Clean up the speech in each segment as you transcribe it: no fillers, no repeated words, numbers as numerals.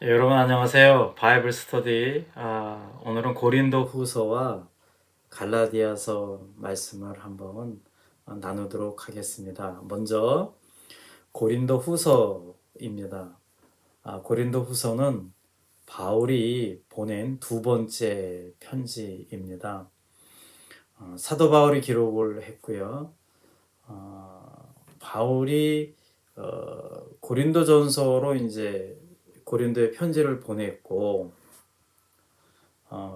여러분 안녕하세요. 바이블 스터디. 오늘은 고린도 후서와 갈라디아서 말씀을 한번 나누도록 하겠습니다. 먼저 고린도 후서입니다. 고린도 후서는 바울이 보낸 두 번째 편지입니다. 사도 바울이 기록을 했고요. 바울이 고린도전서로 이제 고린도에 편지를 보냈고,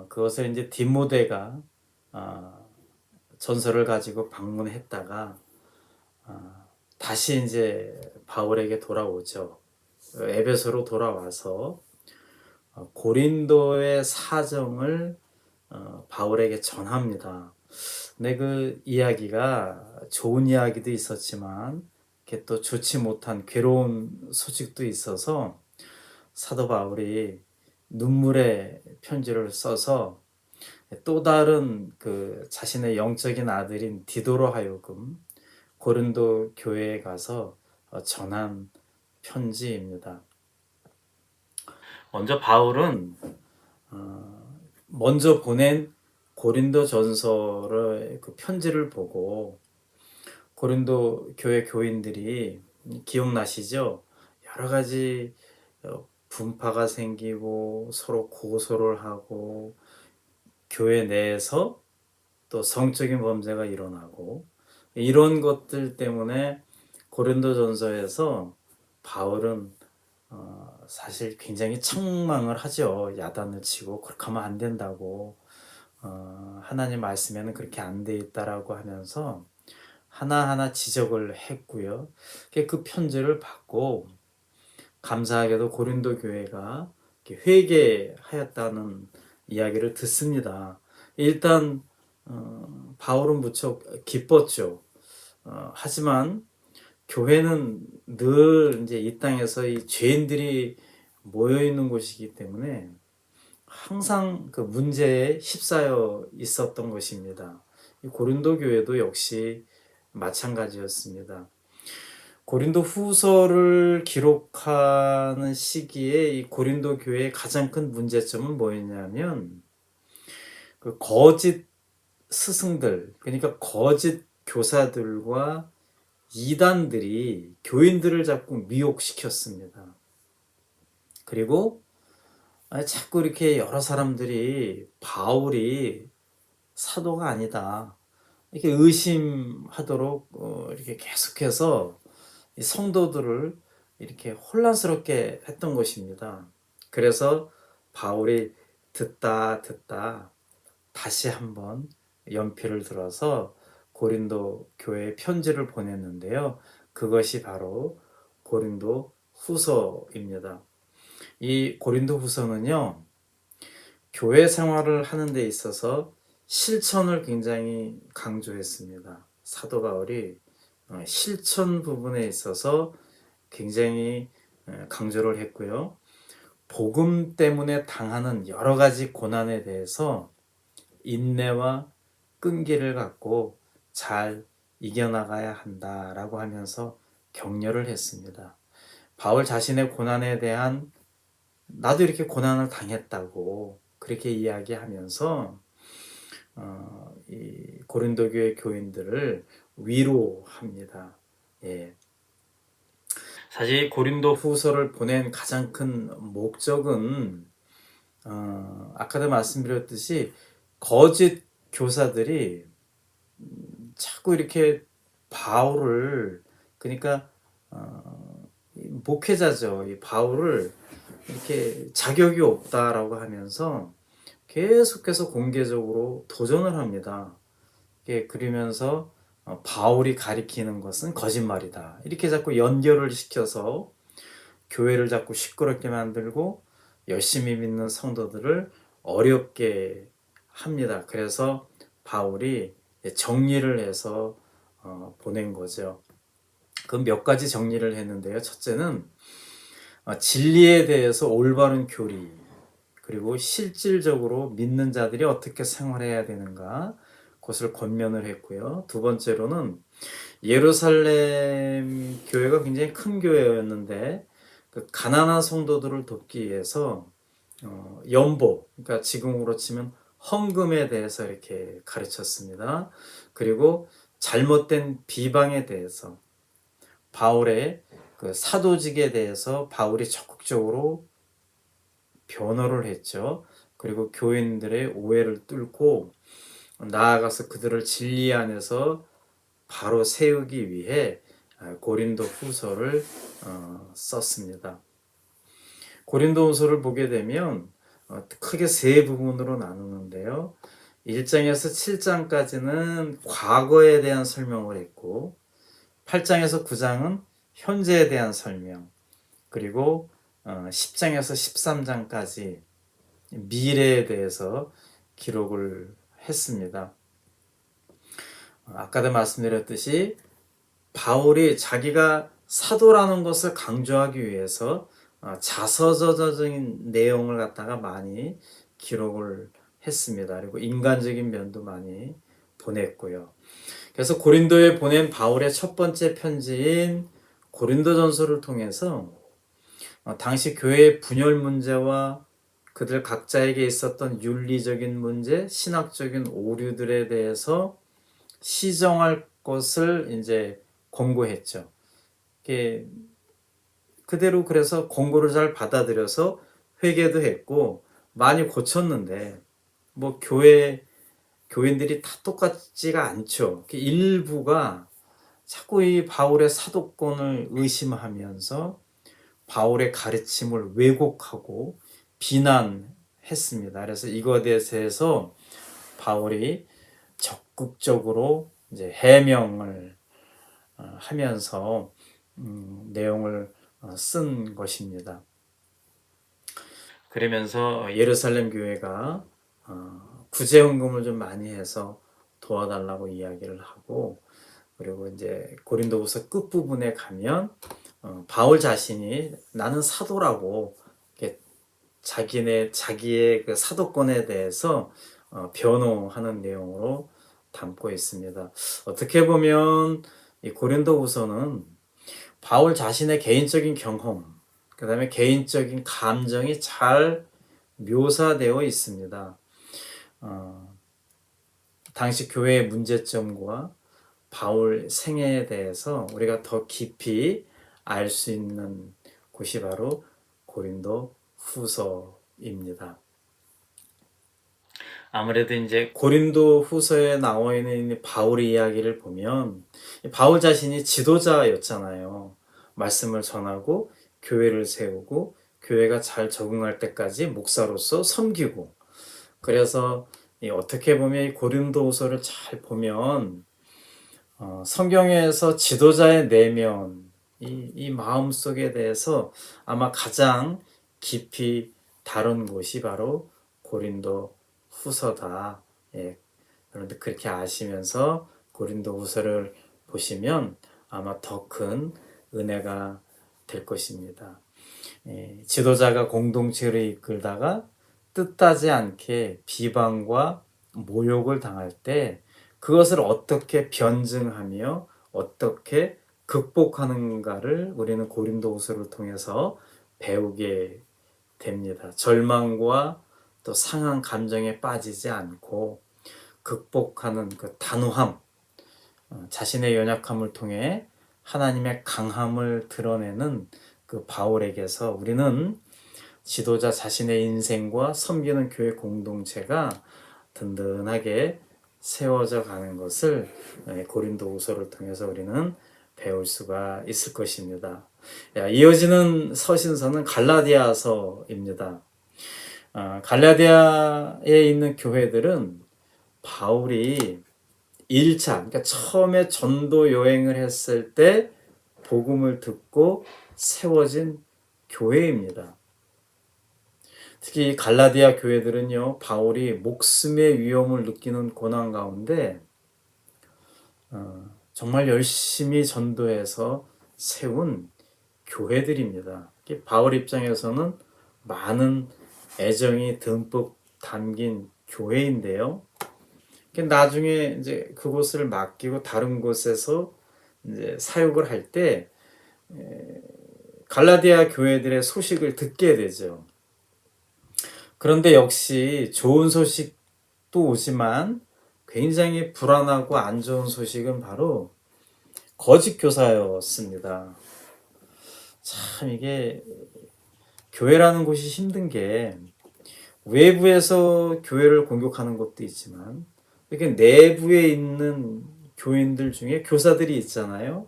그것을 이제 디모데가 전서를 가지고 방문했다가 다시 이제 바울에게 돌아오죠. 에베소로 돌아와서 고린도의 사정을 바울에게 전합니다. 근데 그 이야기가 좋은 이야기도 있었지만 이렇게 또 좋지 못한 괴로운 소식도 있어서 사도 바울이 눈물의 편지를 써서 또 다른 그 자신의 영적인 아들인 디도로 하여금 고린도 교회에 가서 전한 편지입니다. 먼저 바울은 먼저 보낸 고린도 전서의 그 편지를 보고 고린도 교회 교인들이 기억나시죠? 여러 가지 분파가 생기고 서로 고소를 하고 교회 내에서 또 성적인 범죄가 일어나고 이런 것들 때문에 고린도전서에서 바울은 사실 굉장히 책망을 하죠. 야단을 치고 그렇게 하면 안 된다고, 하나님 말씀에는 그렇게 안 돼 있다라고 하면서 하나하나 지적을 했고요. 그 편지를 받고 감사하게도 고린도 교회가 회개하였다는 이야기를 듣습니다. 일단 바울은 무척 기뻤죠. 하지만 교회는 늘 이제 이 땅에서 이 죄인들이 모여 있는 곳이기 때문에 항상 그 문제에 휩싸여 있었던 것입니다. 이 고린도 교회도 역시 마찬가지였습니다. 고린도 후서를 기록하는 시기에 이 고린도 교회의 가장 큰 문제점은 뭐였냐면 그 거짓 스승들, 그러니까 거짓 교사들과 이단들이 교인들을 자꾸 미혹시켰습니다. 그리고 자꾸 이렇게 여러 사람들이 바울이 사도가 아니다, 이렇게 의심하도록 이렇게 계속해서 성도들을 이렇게 혼란스럽게 했던 것입니다. 그래서 바울이 듣다 다시 한번 연필을 들어서 고린도 교회에 편지를 보냈는데요. 그것이 바로 고린도 후서입니다. 이 고린도 후서는요, 교회 생활을 하는 데 있어서 실천을 굉장히 강조했습니다. 사도 바울이 실천 부분에 있어서 굉장히 강조를 했고요. 복음 때문에 당하는 여러 가지 고난에 대해서 인내와 끈기를 갖고 잘 이겨나가야 한다라고 하면서 격려를 했습니다. 바울 자신의 고난에 대한, 나도 이렇게 고난을 당했다고 그렇게 이야기하면서 이 고린도 교회 교인들을 위로합니다. 예. 사실 고린도 후서를 보낸 가장 큰 목적은 아까도 말씀드렸듯이 거짓 교사들이 자꾸 이렇게 바울을, 그러니까 목회자죠, 이 바울을 이렇게 자격이 없다라고 하면서 계속해서 공개적으로 도전을 합니다. 그러면서 바울이 가리키는 것은 거짓말이다, 이렇게 자꾸 연결을 시켜서 교회를 자꾸 시끄럽게 만들고 열심히 믿는 성도들을 어렵게 합니다. 그래서 바울이 정리를 해서 보낸 거죠. 그 몇 가지 정리를 했는데요. 첫째는 진리에 대해서 올바른 교리, 그리고 실질적으로 믿는 자들이 어떻게 생활해야 되는가, 그것을 권면을 했고요. 두 번째로는 예루살렘 교회가 굉장히 큰 교회였는데 그 가난한 성도들을 돕기 위해서 연보, 그러니까 지금으로 치면 헌금에 대해서 이렇게 가르쳤습니다. 그리고 잘못된 비방에 대해서, 바울의 그 사도직에 대해서 바울이 적극적으로 변호를 했죠. 그리고 교인들의 오해를 뚫고 나아가서 그들을 진리 안에서 바로 세우기 위해 고린도 후서를 썼습니다. 고린도 후서를 보게 되면 크게 세 부분으로 나누는데요. 1장에서 7장까지는 과거에 대한 설명을 했고, 8장에서 9장은 현재에 대한 설명, 그리고 10장에서 13장까지 미래에 대해서 기록을 했습니다. 아까도 말씀드렸듯이 바울이 자기가 사도라는 것을 강조하기 위해서 자서저자적인 내용을 갖다가 많이 기록을 했습니다. 그리고 인간적인 면도 많이 보냈고요. 그래서 고린도에 보낸 바울의 첫 번째 편지인 고린도전서를 통해서 당시 교회의 분열 문제와 그들 각자에게 있었던 윤리적인 문제, 신학적인 오류들에 대해서 시정할 것을 이제 권고했죠. 그대로 그래서 권고를 잘 받아들여서 회개도 했고 많이 고쳤는데, 뭐 교인들이 다 똑같지가 않죠. 일부가 자꾸 이 바울의 사도권을 의심하면서 바울의 가르침을 왜곡하고 비난했습니다. 그래서 이거에 대해서 바울이 적극적으로 이제 해명을 하면서 내용을 쓴 것입니다. 그러면서 예루살렘 교회가 구제헌금을 좀 많이 해서 도와달라고 이야기를 하고, 그리고 이제 고린도후서 끝부분에 가면 바울 자신이 나는 사도라고 자기의 그 사도권에 대해서 변호하는 내용으로 담고 있습니다. 어떻게 보면 이 고린도후서는 바울 자신의 개인적인 경험, 그 다음에 개인적인 감정이 잘 묘사되어 있습니다. 당시 교회의 문제점과 바울 생애에 대해서 우리가 더 깊이 알 수 있는 곳이 바로 고린도 후서입니다. 아무래도 이제 고린도 후서에 나와 있는 바울의 이야기를 보면 바울 자신이 지도자였잖아요. 말씀을 전하고 교회를 세우고 교회가 잘 적응할 때까지 목사로서 섬기고, 그래서 어떻게 보면 이 고린도 후서를 잘 보면 성경에서 지도자의 내면, 이 마음속에 대해서 아마 가장 깊이 다룬 곳이 바로 고린도 후서다. 예, 그런데 그렇게 아시면서 고린도 후서를 보시면 아마 더 큰 은혜가 될 것입니다. 예, 지도자가 공동체를 이끌다가 뜻하지 않게 비방과 모욕을 당할 때 그것을 어떻게 변증하며 어떻게 극복하는가를 우리는 고린도후서를 통해서 배우게 됩니다. 절망과 또 상한 감정에 빠지지 않고 극복하는 그 단호함, 자신의 연약함을 통해 하나님의 강함을 드러내는 그 바울에게서 우리는 지도자 자신의 인생과 섬기는 교회 공동체가 든든하게 세워져 가는 것을 고린도후서를 통해서 우리는 배울 수가 있을 것입니다. 이어지는 서신서는 갈라디아서입니다. 갈라디아에 있는 교회들은 바울이 1차, 그러니까 처음에 전도 여행을 했을 때 복음을 듣고 세워진 교회입니다. 특히 갈라디아 교회들은요, 바울이 목숨의 위험을 느끼는 고난 가운데 정말 열심히 전도해서 세운 교회들입니다. 바울 입장에서는 많은 애정이 듬뿍 담긴 교회인데요. 나중에 이제 그곳을 맡기고 다른 곳에서 이제 사역을 할 때 갈라디아 교회들의 소식을 듣게 되죠. 그런데 역시 좋은 소식도 오지만 굉장히 불안하고 안 좋은 소식은 바로 거짓 교사였습니다. 참 이게 교회라는 곳이 힘든 게 외부에서 교회를 공격하는 것도 있지만 이렇게 내부에 있는 교인들 중에 교사들이 있잖아요.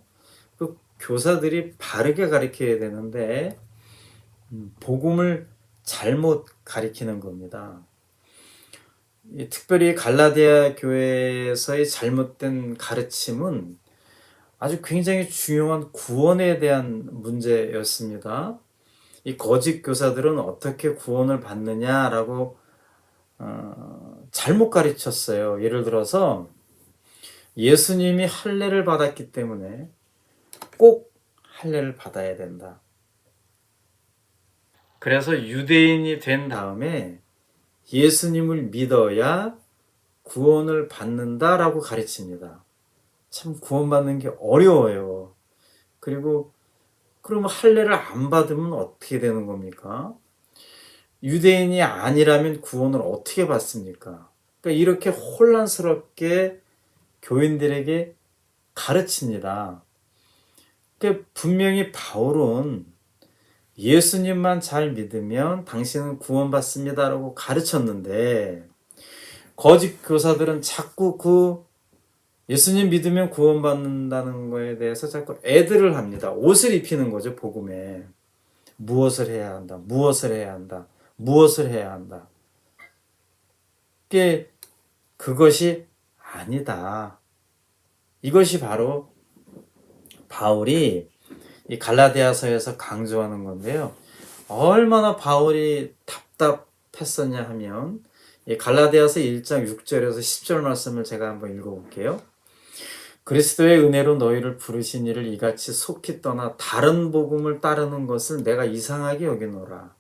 그 교사들이 바르게 가르쳐야 되는데 복음을 잘못 가리키는 겁니다. 특별히 갈라디아 교회에서의 잘못된 가르침은 아주 굉장히 중요한 구원에 대한 문제였습니다. 이 거짓 교사들은 어떻게 구원을 받느냐라고 잘못 가르쳤어요. 예를 들어서 예수님이 할례를 받았기 때문에 꼭 할례를 받아야 된다. 그래서 유대인이 된 다음에 예수님을 믿어야 구원을 받는다라고 가르칩니다. 참 구원받는 게 어려워요. 그리고 그럼 할례를 안 받으면 어떻게 되는 겁니까? 유대인이 아니라면 구원을 어떻게 받습니까? 그러니까 이렇게 혼란스럽게 교인들에게 가르칩니다. 그러니까 분명히 바울은 예수님만 잘 믿으면 당신은 구원받습니다라고 가르쳤는데 거짓 교사들은 자꾸 그 예수님 믿으면 구원받는다는 거에 대해서 자꾸 애들을 합니다. 옷을 입히는 거죠, 복음에. 무엇을 해야 한다, 무엇을 해야 한다, 무엇을 해야 한다. 그것이 아니다. 이것이 바로 바울이 이 갈라디아서에서 강조하는 건데요. 얼마나 바울이 답답했었냐 하면 이 갈라디아서 1장 6절에서 10절 말씀을 제가 한번 읽어볼게요. 그리스도의 은혜로 너희를 부르신 이를 이같이 속히 떠나 다른 복음을 따르는 것을 내가 이상하게 여기노라.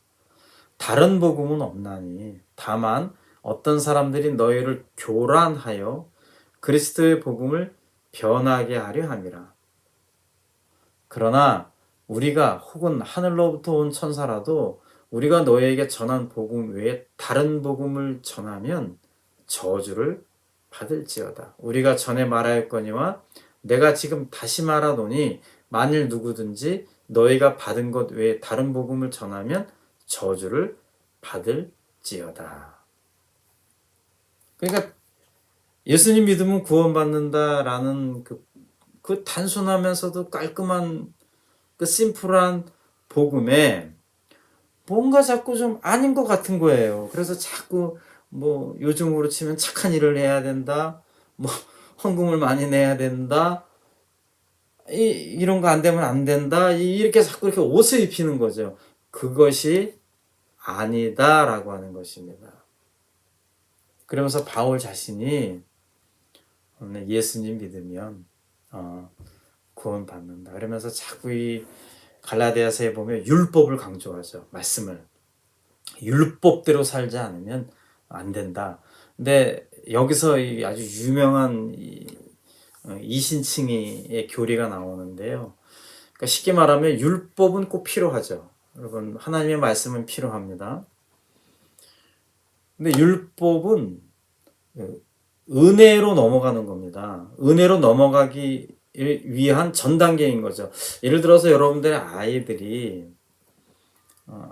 다른 복음은 없나니 다만 어떤 사람들이 너희를 교란하여 그리스도의 복음을 변하게 하려 함이라. 그러나 우리가 혹은 하늘로부터 온 천사라도 우리가 너희에게 전한 복음 외에 다른 복음을 전하면 저주를 받을지어다. 우리가 전에 말하였거니와 내가 지금 다시 말하노니 만일 누구든지 너희가 받은 것 외에 다른 복음을 전하면 저주를 받을지어다. 그러니까 예수님 믿으면 구원받는다라는 그 단순하면서도 깔끔한 그 심플한 복음에 뭔가 자꾸 좀 아닌 것 같은 거예요. 그래서 자꾸 뭐 요즘으로 치면 착한 일을 해야 된다, 뭐 헌금을 많이 내야 된다, 이런 거 안 되면 안 된다, 이렇게 자꾸 이렇게 옷을 입히는 거죠. 그것이 아니다라고 하는 것입니다. 그러면서 바울 자신이 예수님 믿으면 구원받는다. 그러면서 자꾸 이 갈라디아서에 보면 율법을 강조하죠. 말씀을. 율법대로 살지 않으면 안 된다. 근데 여기서 아주 유명한 이신칭의의 교리가 나오는데요. 그러니까 쉽게 말하면 율법은 꼭 필요하죠. 여러분, 하나님의 말씀은 필요합니다. 근데 율법은 은혜로 넘어가는 겁니다. 은혜로 넘어가기 위한 전 단계인 거죠. 예를 들어서 여러분들의 아이들이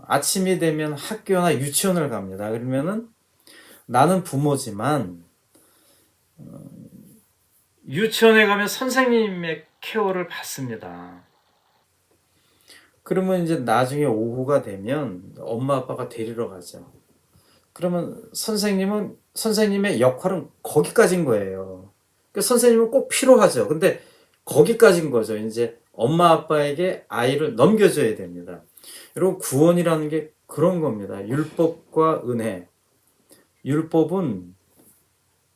아침이 되면 학교나 유치원을 갑니다. 그러면은 나는 부모지만 유치원에 가면 선생님의 케어를 받습니다. 그러면 이제 나중에 오후가 되면 엄마 아빠가 데리러 가죠. 그러면 선생님의 역할은 거기까지인 거예요. 그러니까 선생님은 꼭 필요하죠. 근데 거기까지인 거죠. 이제 엄마 아빠에게 아이를 넘겨줘야 됩니다. 여러분, 구원이라는 게 그런 겁니다. 율법과 은혜. 율법은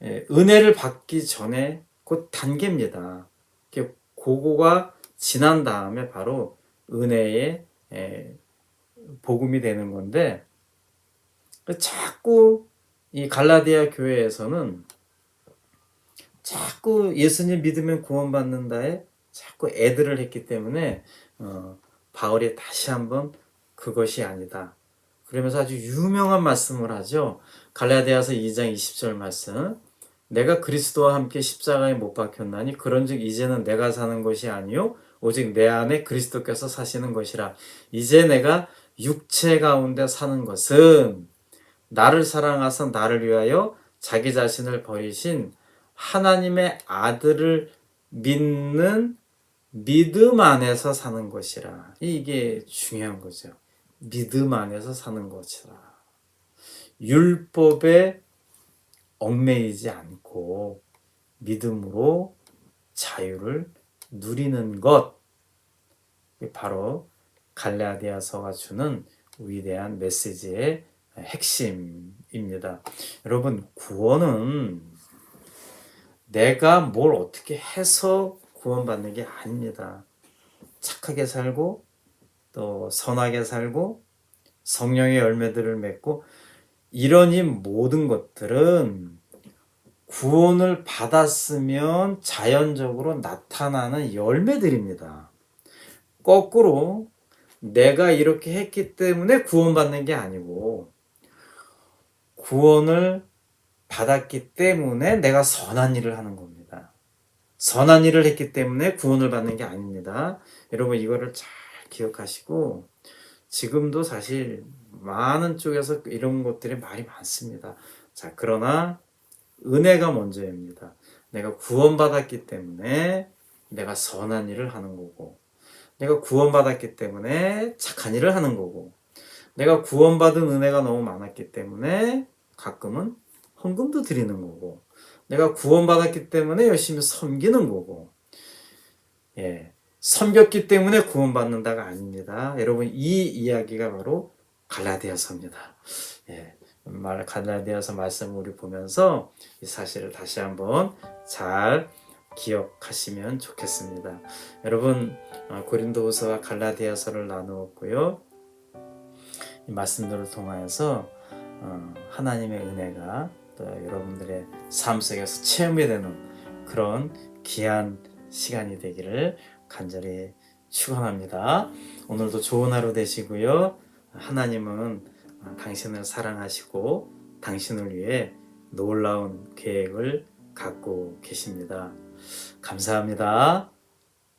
은혜를 받기 전에 그 단계입니다. 그거가 지난 다음에 바로 은혜의 복음이 되는 건데, 자꾸 이 갈라디아 교회에서는 자꾸 예수님 믿으면 구원받는다에 자꾸 애들을 했기 때문에 바울이 다시 한번 그것이 아니다. 그러면서 아주 유명한 말씀을 하죠. 갈라디아서 2장 20절 말씀. 내가 그리스도와 함께 십자가에 못 박혔나니 그런즉 이제는 내가 사는 것이 아니요 오직 내 안에 그리스도께서 사시는 것이라. 이제 내가 육체 가운데 사는 것은 나를 사랑하사 나를 위하여 자기 자신을 버리신 하나님의 아들을 믿는 믿음 안에서 사는 것이라. 이게 중요한 거죠. 믿음 안에서 사는 것이라. 율법에 얽매이지 않고 믿음으로 자유를 누리는 것. 바로 갈라디아서가 주는 위대한 메시지의 핵심입니다. 여러분, 구원은 내가 뭘 어떻게 해서 구원받는 게 아닙니다. 착하게 살고 또 선하게 살고 성령의 열매들을 맺고 이러니 모든 것들은 구원을 받았으면 자연적으로 나타나는 열매들입니다. 거꾸로 내가 이렇게 했기 때문에 구원받는 게 아니고 구원을 받았기 때문에 내가 선한 일을 하는 겁니다. 선한 일을 했기 때문에 구원을 받는 게 아닙니다. 여러분 이거를 잘 기억하시고 지금도 사실 많은 쪽에서 이런 것들이 말이 많습니다. 자, 그러나 은혜가 먼저입니다. 내가 구원받았기 때문에 내가 선한 일을 하는 거고 내가 구원받았기 때문에 착한 일을 하는 거고 내가 구원받은 은혜가 너무 많았기 때문에 가끔은 헌금도 드리는 거고 내가 구원받았기 때문에 열심히 섬기는 거고 섬겼기 때문에 구원받는다가 아닙니다. 여러분 이 이야기가 바로 갈라디아서입니다. 갈라디아서 말씀을 우리 보면서 이 사실을 다시 한번 잘 기억하시면 좋겠습니다. 여러분 고린도후서와 갈라디아서를 나누었고요. 이 말씀들을 통하여서 하나님의 은혜가 또 여러분들의 삶 속에서 체험이 되는 그런 귀한 시간이 되기를 간절히 축원합니다. 오늘도 좋은 하루 되시고요. 하나님은 당신을 사랑하시고 당신을 위해 놀라운 계획을 갖고 계십니다. 감사합니다.